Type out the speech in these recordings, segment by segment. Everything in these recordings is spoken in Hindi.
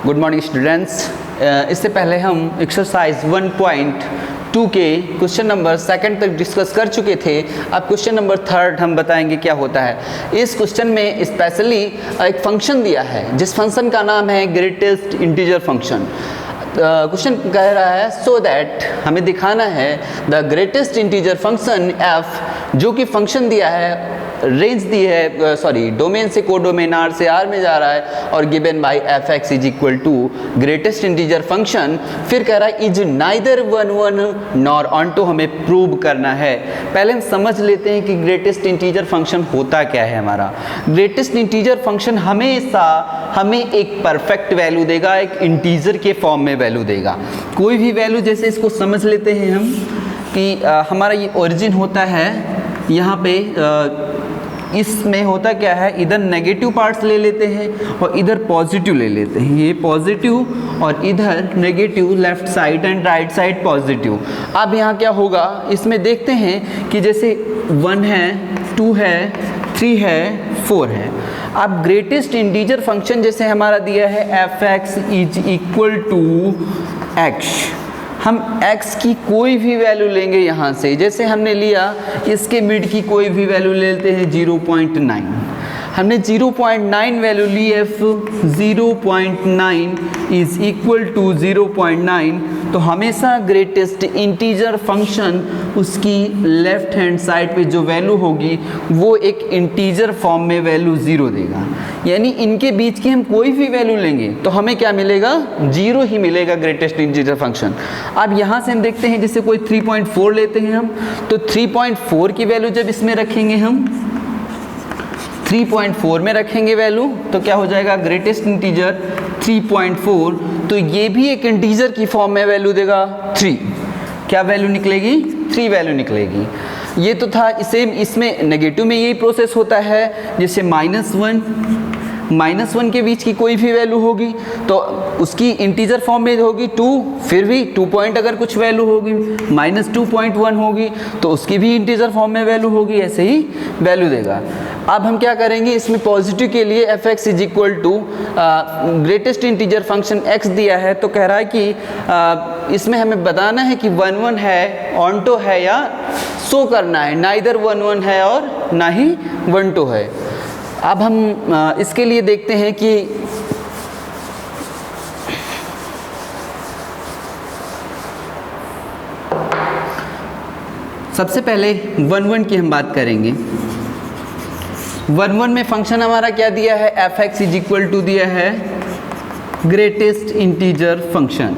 Good morning students. इससे पहले हम एक्सरसाइज 1.2 के क्वेश्चन नंबर 2 तक डिस्कस कर चुके थे। अब क्वेश्चन नंबर 3 हम बताएंगे क्या होता है। इस क्वेश्चन में स्पेशली एक फंक्शन दिया है जिस फंक्शन का नाम है ग्रेटेस्ट इंटीजर फंक्शन। क्वेश्चन कह रहा है सो दैट हमें दिखाना है the greatest integer function F, जो कि फंक्शन दिया है, रेंज दी है, डोमेन से कोडोमेन आर से आर में जा रहा है और given by f x is equal to greatest integer function. फिर कह रहा है इज नाइदर 1 नॉर ऑनटो, हमें प्रूव करना है। पहले हम समझ लेते हैं कि ग्रेटेस्ट इंटीजर फंक्शन होता क्या है। हमारा ग्रेटेस्ट इंटीजर फंक्शन हमेशा हमें एक परफेक्ट वैल्यू देगा, एक इंटीजर के फॉर्म में वैल्यू देगा। कोई भी वैल्यू, जैसे इसको समझ लेते हैं हम कि हमारा ये ओरिजिन होता है यहाँ पे, इसमें होता क्या है, इधर नेगेटिव पार्ट्स ले लेते हैं और इधर पॉजिटिव ले लेते हैं। ये पॉजिटिव और इधर negative, left side and right side positive. अब यहाँ क्या होगा, इसमें देखते हैं कि जैसे 1 है, 2 है, 3 है, 4 है। अब ग्रेटेस्ट इंटीजर फंक्शन जैसे हमारा दिया है f x is equal to x, हम x की कोई भी वैल्यू लेंगे यहाँ से। जैसे हमने लिया इसके मिड की कोई भी वैल्यू ले लेते हैं 0.9, हमने 0.9 वैल्यू ली, f 0.9 इज इक्वल टू 0.9, तो हमेशा ग्रेटेस्ट इंटीजर फंक्शन उसकी लेफ्ट हैंड साइड पे जो वैल्यू होगी वो एक इंटीजर फॉर्म में वैल्यू 0 देगा। यानी इनके बीच की हम कोई भी वैल्यू लेंगे तो हमें क्या मिलेगा, 0 ही मिलेगा ग्रेटेस्ट इंटीजर फंक्शन। अब यहाँ से हम देखते हैं, जैसे कोई 3.4 लेते हैं हम, तो 3.4 की वैल्यू जब इसमें रखेंगे हम 3.4 में रखेंगे वैल्यू, तो क्या हो जाएगा ग्रेटेस्ट इंटीजर 3.4, तो ये भी एक इंटीजर की फॉर्म में वैल्यू देगा 3। क्या वैल्यू निकलेगी, 3 वैल्यू निकलेगी। ये तो था इसे, इसमें नेगेटिव में यही प्रोसेस होता है। जैसे -1 के बीच की कोई भी वैल्यू होगी तो उसकी इंटीजर फॉर्म में होगी 2, फिर भी 2 पॉइंट अगर कुछ वैल्यू होगी, -2.1 होगी तो उसकी भी इंटीजर फॉर्म में वैल्यू होगी, ऐसे ही वैल्यू देगा। अब हम क्या करेंगे, इसमें पॉजिटिव के लिए f x is equal to greatest integer function x दिया है, तो कह रहा है कि इसमें हमें बताना है कि 1 है, ऑनटो है या शो करना है, नाइदर 1 है और ना ही 1 है। अब हम इसके लिए देखते हैं कि सबसे पहले 1 की हम बात करेंगे। 1 में फंक्शन हमारा क्या दिया है, f x is equal to दिया है ग्रेटेस्ट इंटीजर फंक्शन,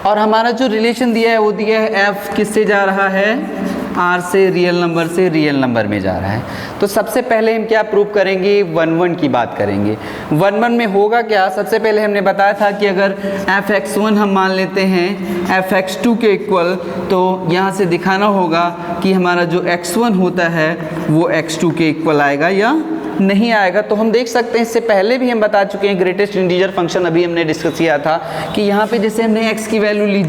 और हमारा जो रिलेशन दिया है वो दिया है एफ किससे जा रहा है, आर से, रियल नंबर से रियल नंबर में जा रहा है। तो सबसे पहले हम क्या प्रूव करेंगे, 1 की बात करेंगे। 1 में होगा क्या, सबसे पहले हमने बताया था कि अगर एफ एक्स 1 हम मान लेते हैं एफ एक्स 2 के इक्वल, तो यहाँ से दिखाना होगा कि हमारा जो x1 होता है वो x2 के इक्वल आएगा या नहीं आएगा। तो हम देख सकते हैं, इससे पहले भी हम बता चुके हैं ग्रेटेस्ट इंटीजर फंक्शन, अभी हमने डिस्कस किया था कि यहाँ पे जैसे हमने x की वैल्यू ली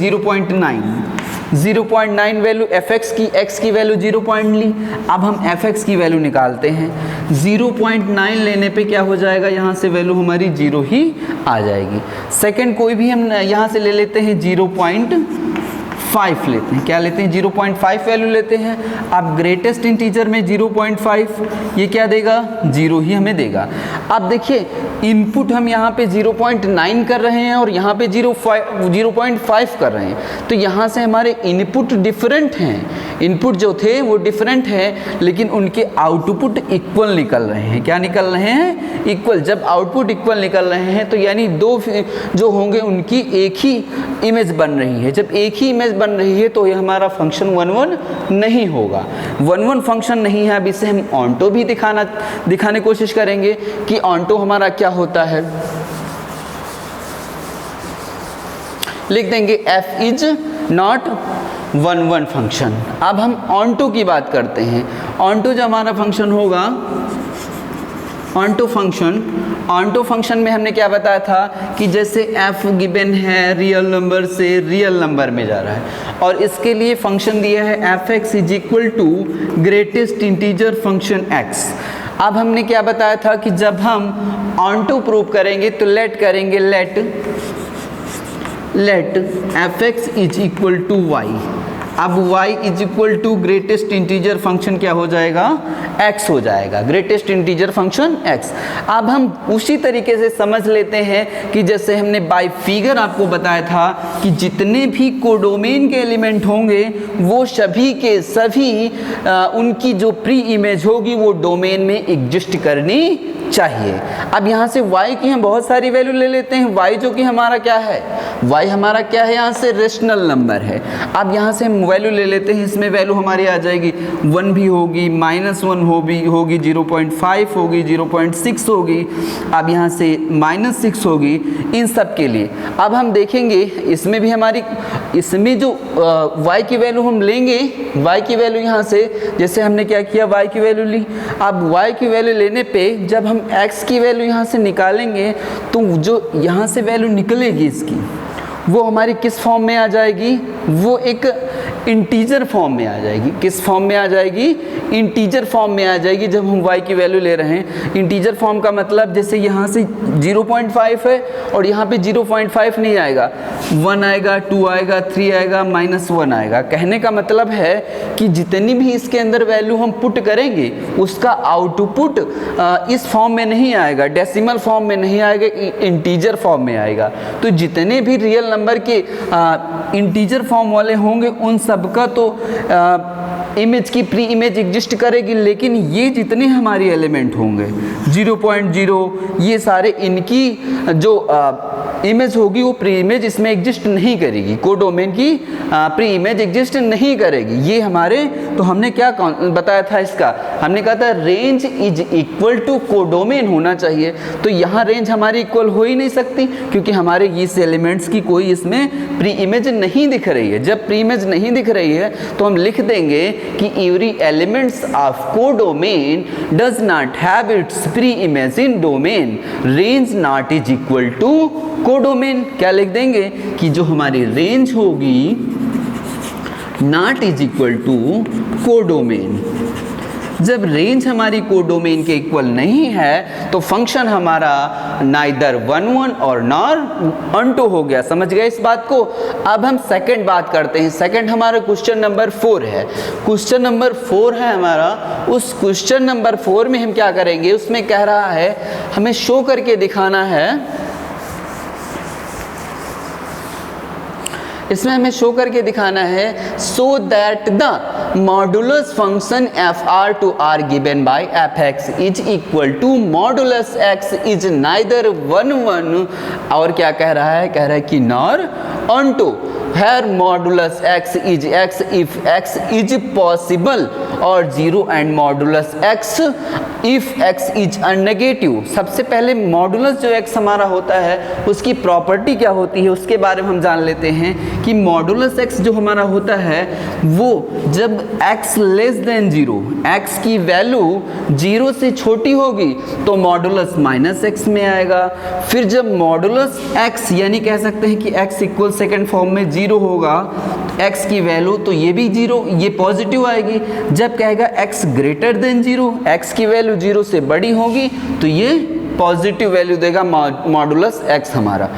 0.9 वैल्यू एफ एक्स की, x की वैल्यू 0 ली। अब हम एफ एक्स की वैल्यू निकालते हैं, 0.9 लेने पे क्या हो जाएगा, यहाँ से वैल्यू हमारी 0 ही आ जाएगी। सेकंड कोई भी हम यहाँ से ले लेते हैं 0.5 लेते हैं, क्या लेते हैं 0.5 वैल्यू लेते हैं। अब ग्रेटेस्ट इंटीजर में 0.5 ये क्या देगा, 0 ही हमें देगा। अब देखिए इनपुट हम यहाँ पे 0.9 कर रहे हैं और यहाँ पे 0.5 कर रहे हैं, तो यहाँ से हमारे इनपुट डिफरेंट हैं। इनपुट जो थे वो डिफरेंट हैं, लेकिन उनके आउटपुट इक्वल निकल रहे हैं। क्या निकल रहे हैं, इक्वल। जब आउटपुट इक्वल निकल रहे हैं तो यानी दो जो होंगे उनकी एक ही इमेज बन रही है। जब एक ही इमेज बन रही है तो ये हमारा फंक्शन 1 नहीं होगा। 1 फंक्शन नहीं है। अब इसे हम ऑनटो भी दिखाने कोशिश करेंगे कि ऑनटो हमारा क्या होता है। लिख देंगे f इज नॉट 1 फंक्शन। अब हम ऑनटो की बात करते हैं। ऑनटो जो हमारा फंक्शन होगा, ऑनटो फंक्शन में हमने क्या बताया था कि जैसे f गिवन है रियल नंबर से रियल नंबर में जा रहा है, और इसके लिए फंक्शन दिया है f x is equal to greatest integer function x। अब हमने क्या बताया था कि जब हम ऑन टू प्रूव करेंगे तो लेट करेंगे, let fx is equal to y. अब y is equal to greatest integer function क्या हो जाएगा, x हो जाएगा, ग्रेटेस्ट इंटीजर फंक्शन x। अब हम उसी तरीके से समझ लेते हैं कि जैसे हमने बाय फिगर आपको बताया था कि जितने भी कोडोमेन के एलिमेंट होंगे वो सभी के सभी उनकी जो प्री इमेज होगी वो डोमेन में एग्जिस्ट करनी चाहिए। अब यहाँ से y की हम बहुत सारी वैल्यू ले लेते हैं, y जो कि हमारा क्या है, y हमारा क्या है, यहाँ से रेशनल नंबर है। अब यहाँ से हम वैल्यू ले लेते हैं, इसमें वैल्यू हमारी आ जाएगी 1 भी होगी, -1 होगी, 0.5 होगी, 0.6 होगी, अब यहाँ से -6 होगी, इन सब के लिए। अब हम देखेंगे इसमें भी हमारी, इसमें जो y की वैल्यू हम लेंगे, y की वैल्यू यहाँ से जैसे हमने क्या किया, y की वैल्यू ली। अब y की वैल्यू लेने पे जब हम x की वैल्यू यहाँ से निकालेंगे तो जो यहाँ से वैल्यू निकलेगी इसकी वो हमारी किस फॉर्म में आ जाएगी, वो एक इंटीजर फॉर्म में आ जाएगी। किस फॉर्म में आ जाएगी, इंटीजर फॉर्म में आ जाएगी। जब हम y की वैल्यू ले रहे हैं, इंटीजर फॉर्म का मतलब जैसे यहाँ से 0.5 है और यहाँ पे 0.5 नहीं आएगा, 1 आएगा, 2 आएगा, 3 आएगा, -1 आएगा। कहने का मतलब है कि जितनी भी इसके अंदर वैल्यू हम पुट करेंगे उसका आउटपुट इस फॉर्म में नहीं आएगा, डेसिमल फॉर्म में नहीं आएगा, इंटीजर फॉर्म में आएगा। तो जितने भी रियल नंबर के इंटीजर फॉर्म वाले होंगे उन सबका तो इमेज की प्री इमेज एग्जिस्ट करेगी, लेकिन ये जितने हमारे एलिमेंट होंगे 0.0 ये सारे इनकी जो इमेज होगी वो प्री इमेज इसमें एग्जिस्ट नहीं करेगी, कोडोमेन की प्री इमेज एग्जिस्ट नहीं करेगी। ये हमारे, तो हमने क्या बताया था इसका, हमने कहा था range is equal to codomain होना चाहिए। तो यहाँ रेंज हमारी इक्वल हो ही नहीं सकती क्योंकि हमारे इस एलिमेंट्स की कोई इसमें प्री इमेज नहीं दिख रही है। जब प्री इमेज नहीं दिख रही है तो हम लिख देंगे कि every elements of codomain does not have its pre image in domain, range not is equal to codomain. क्या लिख देंगे कि जो हमारी रेंज होगी not is equal to codomain. जब रेंज हमारी कोडोमेन के इक्वल नहीं है तो फंक्शन हमारा नाइदर 1 और नॉर ऑन2 हो गया। समझ गए इस बात को। अब हम सेकंड बात करते हैं। सेकंड हमारा क्वेश्चन नंबर 4 है। क्वेश्चन नंबर 4 है हमारा। उस क्वेश्चन नंबर 4 में हम क्या करेंगे, उसमें कह रहा है हमें शो करके दिखाना है, इसमें हमें शो करके दिखाना है so that the modulus function f R to R given by f x is equal to modulus x is neither 1 और क्या कह रहा है, कह रहा है कि नॉर ऑन2 here modulus x is x if x is possible और 0 and modulus x if x is negative. सबसे पहले मॉडुलस जो एक्स हमारा होता है उसकी प्रॉपर्टी क्या होती है उसके बारे में हम जान लेते हैं कि मॉडुलस एक्स जो हमारा होता है वो जब x लेस देन 0, x की वैल्यू 0 से छोटी होगी तो मॉडुलस -x में आएगा। फिर जब मॉडुलस x यानी कह सकते हैं कि x इक्वल सेकेंड फॉर्म में 0 होगा x की वैल्यू तो ये भी 0, ये पॉजिटिव आएगी। जब कहेगा x ग्रेटर देन 0, x की वैल्यू 0 से बड़ी होगी तो ये पॉजिटिव वैल्यू देगा मॉडुलस x हमारा।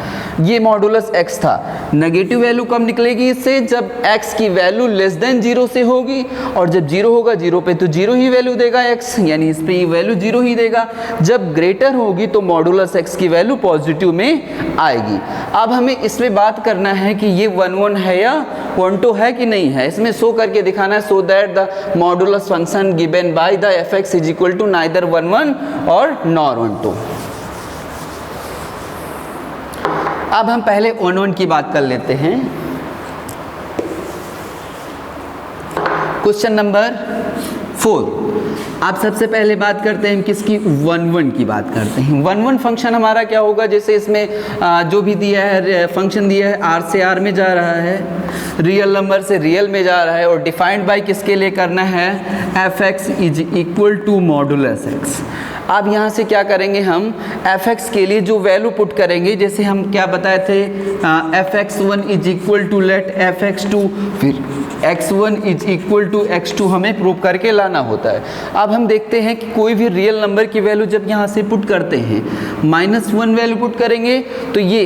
ये मॉडुलस x था। नेगेटिव वैल्यू कब निकलेगी इससे, जब x की वैल्यू लेस देन 0 से होगी और जब 0 होगा 0 पे तो 0 ही वैल्यू देगा x, यानी इस पे वैल्यू 0 ही देगा। जब ग्रेटर होगी तो मॉडुलस x की वैल्यू पॉजिटिव में आएगी। अब हमें इसमें बात करना है कि ये 1 है या 1 है कि नहीं है, इसमें शो करके दिखाना है so that the modulus function given by the f x is equal to neither 1 और नॉर 1। अब हम पहले 1 की बात कर लेते हैं। Question number 4। आप सबसे पहले बात करते हैं किसकी, 1 की बात करते हैं। 1 फंक्शन हमारा क्या होगा, जैसे इसमें जो भी दिया है फंक्शन दिया है r से r में जा रहा है, रियल नंबर से रियल में जा रहा है और डिफाइंड बाय किसके लिए करना है, f x is equal to modulus x. अब यहाँ से क्या करेंगे हम, एफ एक्स के लिए जो वैल्यू पुट करेंगे, जैसे हम क्या बताए थे, f x 1 is equal to let f x 2, फिर x1 is equal to x2 हमें प्रूव करके लाना होता है। अब हम देखते हैं कि कोई भी रियल नंबर की वैल्यू जब यहाँ से पुट करते हैं, -1 वैल्यू पुट करेंगे तो ये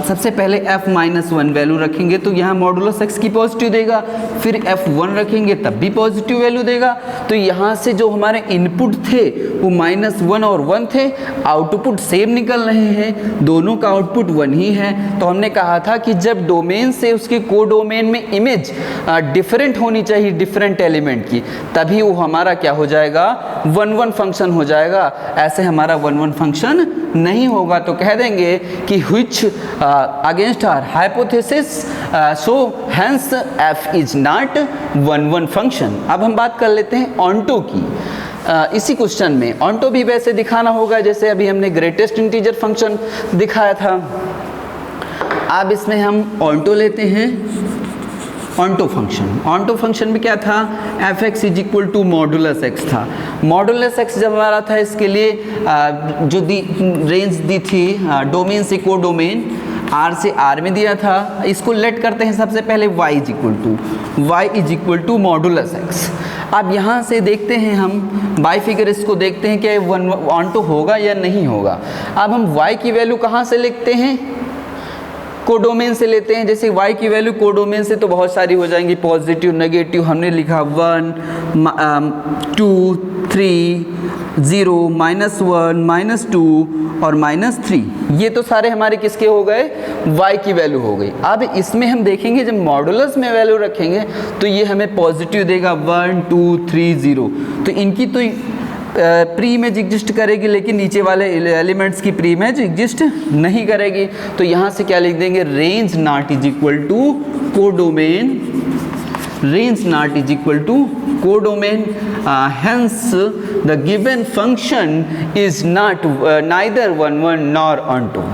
सबसे पहले f-1 वैल्यू रखेंगे तो यहाँ मॉडुलस x की पॉजिटिव देगा, फिर f1 रखेंगे तब भी पॉजिटिव वैल्यू देगा। तो यहाँ से जो हमारे इनपुट थे वो -1 और 1 थे, आउटपुट सेम निकल रहे हैं, दोनों का आउटपुट 1 ही है। तो हमने कहा था कि जब डोमेन से उसके कोडोमेन में इमेज डिफरेंट होनी चाहिए डिफरेंट एलिमेंट की, तभी वो हमारा क्या हो जाएगा, 1-1 फंक्शन हो जाएगा। ऐसे हमारा 1-1 फंक्शन नहीं होगा तो कह देंगे कि which against our hypothesis so hence f is not 1-1 function. अब हम बात कर लेते हैं ऑन्टो की। इसी क्वेश्चन में ऑन्टो भी वैसे दिखाना होगा जैसे अभी हमने ग्रेटेस्ट इंटीजर फंक्शन दिखाया था। अब इसमें हम ऑन्टो लेते हैं, ऑन्टो फंक्शन में क्या था, f(x) = मॉडुलस x था। मॉडुलस x जब हमारा था, इसके लिए जो रेंज दी थी डोमेन से कोडोमेन R से R में दिया था। इसको लेट करते हैं सबसे पहले y = मॉडुलस x। अब यहाँ से देखते हैं हम बाई फिगर, इसको देखते हैं कि ऑन्टो होगा या नहीं होगा। अब हम y की वैल्यू कहाँ से लिखते हैं, कोडोमेन से लेते हैं। जैसे y की वैल्यू कोडोमेन से तो बहुत सारी हो जाएंगी, पॉजिटिव नेगेटिव, हमने लिखा 1 2 3 0 -1 -2 और -3, ये तो सारे हमारे किसके हो गए, y की वैल्यू हो गई। अब इसमें हम देखेंगे जब मॉडुलस में वैल्यू रखेंगे तो ये हमें पॉजिटिव देगा 1 2 3 0। तो इनकी तो प्री इमेज एग्जिस्ट करेगी लेकिन नीचे वाले एलिमेंट्स की प्री इमेज एग्जिस्ट नहीं करेगी। तो यहाँ से क्या लिख देंगे, range not is equal to codomain, range not is equal to codomain, hence the given function is not neither 1-1 nor onto।